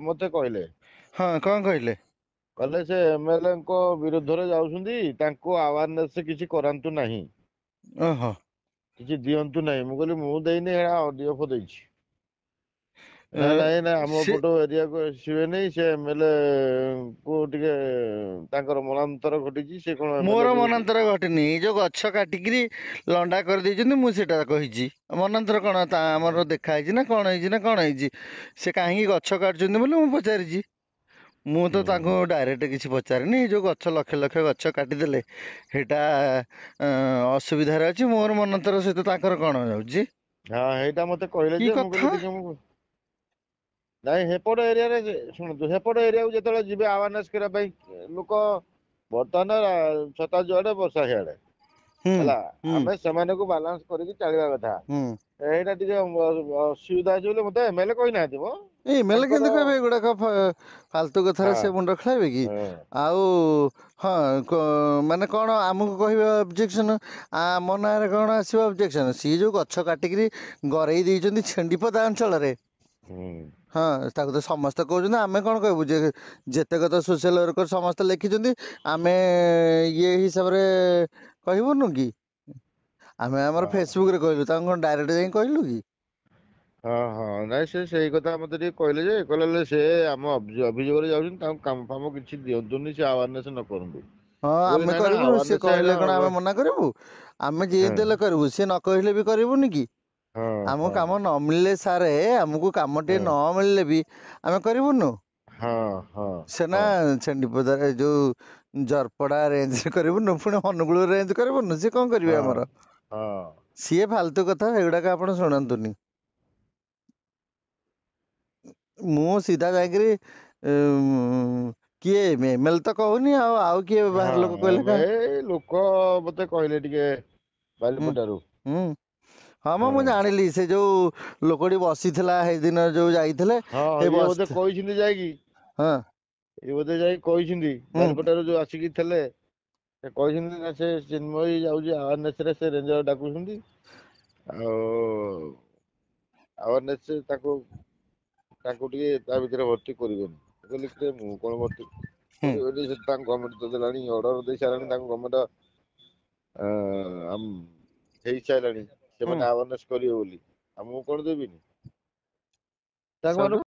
ମତେ କହିଲେ ହଁ କଣ କହିଲେ? କହିଲେ ସେ ଏମଏଲଏ ଙ୍କ ବିରୁଦ୍ଧରେ ଯାଉଛନ୍ତି, ତାଙ୍କୁ ଆୱାରନେସ କିଛି କରାନ୍ତୁ ନାହିଁ, ଓହୋ। କିଛି ଦିଅନ୍ତୁ ନାହିଁ। ମୁଁ କହିଲି ମୁଁ ଦେଇନି, ଏରା ଅଡିଓଫ ଦେଇଛି। ଏ, ନା ନାଇଁ ନା, ଆମ ସେ ପଟ ଏରିଆକୁ ଆସିବେନି, ସେ ଏମଏଲଏ କୁ ଟିକେ ତାଙ୍କର ମନାନ୍ତର ଘଟିଛି, ସେ କଣ ଏମଏଲଏ ମୋର କୁ ମନାନ୍ତର ଘଟିନି। ଏଇ ଯୋଉ ଗଛ କାଟିକିରି ଲଣ୍ଡା କରିଦେଇଛନ୍ତି, ମୁଁ ସେଟା କହିଛି। ମନାନ୍ତର କଣ ତା ଆମର ଦେଖା ହେଇଛି ନା କଣ ହେଇଛି ନା କଣ ହେଇଛି? ସେ କାହିଁକି ଗଛ କାଟୁଛନ୍ତି ବୋଲି ମୁଁ ପଚାରିଛି। ମୁଁ ତ ତାଙ୍କୁ ହୁଁ। ଡାଇରେକ୍ଟ କିଛି ପଚାରିନି। ଏଇ ଯୋଉ ଗଛ ଲକ୍ଷ ଲକ୍ଷ ଗଛ କାଟିଦେଲେ ସେଇଟା ଅସୁବିଧାରେ ଅଛି, ମୋର ମନାନ୍ତର ସହିତ ତାଙ୍କର କଣ ଯାଉଛି? ହଁ ହେଇଟା ମତେ କହିଲେ କି ଯେ, ମୁଁ କଥା? କହିଲି ଟିକେ ମୁଁ ନାଇଁ ହେପଟ ଏରିଆରେ ଶୁଣନ୍ତୁ, ହେପଟ ଏରିଆକୁ ଯେତେବେଳେ ଯିବେ ଆୱାରନେସ କରିବା ପାଇଁ ଲୋକ, ବର୍ତ୍ତମାନ ଛତା ଯୁଆଡେ ବର୍ଷା ସିଆଡେ ହୁଁ ହେଲା, ହୁଁ ଆମେ ସେମାନଙ୍କୁ ବାଲାନ୍ସ କରିକି ଚାଲିବା କଥା। ହୁଁ। ଏଇଟା ଟିକେ ଅସୁବିଧା ଅଛି ବୋଲି ମତେ ଏମଏଲଏ କହିନାହାନ୍ତି ମ। ଏଇ ଏମଏଲଏ ତାଙ୍କର କେମିତି କହିବେ ଏଗୁଡାକ ଫାଲତୁ କଥାରେ ହଁ ସେ ମୁଣ୍ଡ ଖେଳାଇବେ କି? ହଁ ଆଉ ହଁ ମାନେ କଣ ଆମକୁ କହିବେ ଅବଜେକ୍ସନ? ଆମ ନାଁରେ କଣ ଆସିବ ଅବଜେକ୍ସନ? ସିଏ ଯୋଉ ଗଛ କାଟିକିରି ଗରେଇ ଦେଇଛନ୍ତି ଛେଣ୍ଡିପଦା ଅଞ୍ଚଳରେ। ହୁଁ। ହଁ ତାକୁ ତ ସମସ୍ତେ କହୁଛନ୍ତି, ଆମେ କଣ କହିବୁ? ଯେ ଯେତେକ ତ ସୋସିଆଲ ୱାର୍କର ସମସ୍ତେ ଲେଖିଛନ୍ତି, ଆମେ ଇଏ ହିସାବରେ କହିବୁନୁ କି? ଆମେ ଆମର ହଁ ଫେସବୁକ ରେ କହିଲୁ, ତାଙ୍କୁ କଣ ଡାଇରେକ୍ଟ ଯାଇ କହିଲୁ କି? ହଁ ହଁ ନାଇଁ ସେ ସେଇ କଥା ମତେ ଟିକେ କହିଲେ ଯେ, କହିଲେ ସେ ଆମ ଅଭିଯୋଗରେ ଯାଉଛନ୍ତି, ତାଙ୍କୁ କାମ ଫାମ କିଛି ଦିଅନ୍ତୁନି, ସେ ଆୱାରନେସ ନ କରନ୍ତୁ। ହଁ ମୁଁ କହିଲି ଆମେ ନାଇଁ ନା କରିବୁନୁ, ସିଏ ଆୱାରନେସ ଏଇଟା କହିଲେ କଣ ହବ। ଆମେ ମନା କରିବୁ? ଆମେ ହଁ ଯେମିତି ହେଲେ କରିବୁ, ସିଏ ନ କହିଲେ ବି କରିବୁନି କି? ହଁ ଆମକୁ ହଁ କାମ ନ ମିଳିଲେ ସାରେ, ଆମକୁ କାମ ଟିକେ ହଁ ନ ମିଳିଲେ ବି ଆମେ କରିବୁନୁ। ହଁ ହଁ ସେନା ହଁ ଛେଣ୍ଡିପଦାରେ ଯୋଉ ଜରପଡା ରେଞ୍ଜରେ କରିବୁନୁ, ପୁଣି ଅନୁଗୁଳ ରେଞ୍ଜ କରିବୁନୁ, ସିଏ କଣ କରିବେ ହଁ ଆମର? ହଁ ସିଏ ଫାଲତୁ କଥା, ଏଗୁଡାକ ଆପଣ ଶୁଣନ୍ତୁନି। ମୁଁ ସିଧା ଯାଇକିରି କିଏ ଏମଏଲଏ ତ କହୁନି, ଆଉ କିଏ ହଁ ବାହାର ଲୋକ କହିଲେ କା? ଏଇ ଲୋକ ମତେ କହିଲେ ଟିକେ ହୁଁ ବାରିପଦାରୁ। ହୁଁ ହଁ ମ ମୁଁ ଜାଣିଲି, ସେ ଯୋଉ ଲୋକଟି ବସିଥିଲା ସେଇଦିନ ଯୋଉ ଯାଇଥିଲେ, ହଁ ହେଇ ଇଏ ବୋଧେ ବସ କହିଛନ୍ତି ଯାଇକି ହଁ। ଇଏ ବୋଧେ ଯାଇ କହିଛନ୍ତି, ହୁଁ ବାରିପଦାରୁ ଯୋଉ ଆସିକି ଥିଲେ, ସେ କହିଛନ୍ତି ନା ସେ ଚିନ୍ମୟୀ ଯାଉଛି ଆୱାରନେସ ରେ, ସେ ରେଞ୍ଜର ଡାକୁଛନ୍ତି। ଆଉ ଆୱାରନେସ ତାଙ୍କୁ ଟିକେ ତା ଭିତରେ ଭର୍ତ୍ତି କରିବେନି। ମୁଁ କହିଲି କିରେ ମୁଁ କଣ ଭର୍ତ୍ତି ହୁଁ କରିବି ବୋଲି, ସେ ତାଙ୍କ ଗଭର୍ଣ୍ଣମେଣ୍ଟ ତ ଦେଲାଣି, ଅର୍ଡର ଦେଇ ସାରିଲାଣି ତାଙ୍କୁ ଗଭର୍ଣ୍ଣମେଣ୍ଟ ହେଇସାରିଲାଣି, ହୁଁ ସେମାନେ ଆୱାରନେସ କରିବେ ବୋଲି, ଆଉ ମୁଁ କଣ ଦେବିନି? ତାଙ୍କ ସେଠୁ ମାନଙ୍କୁ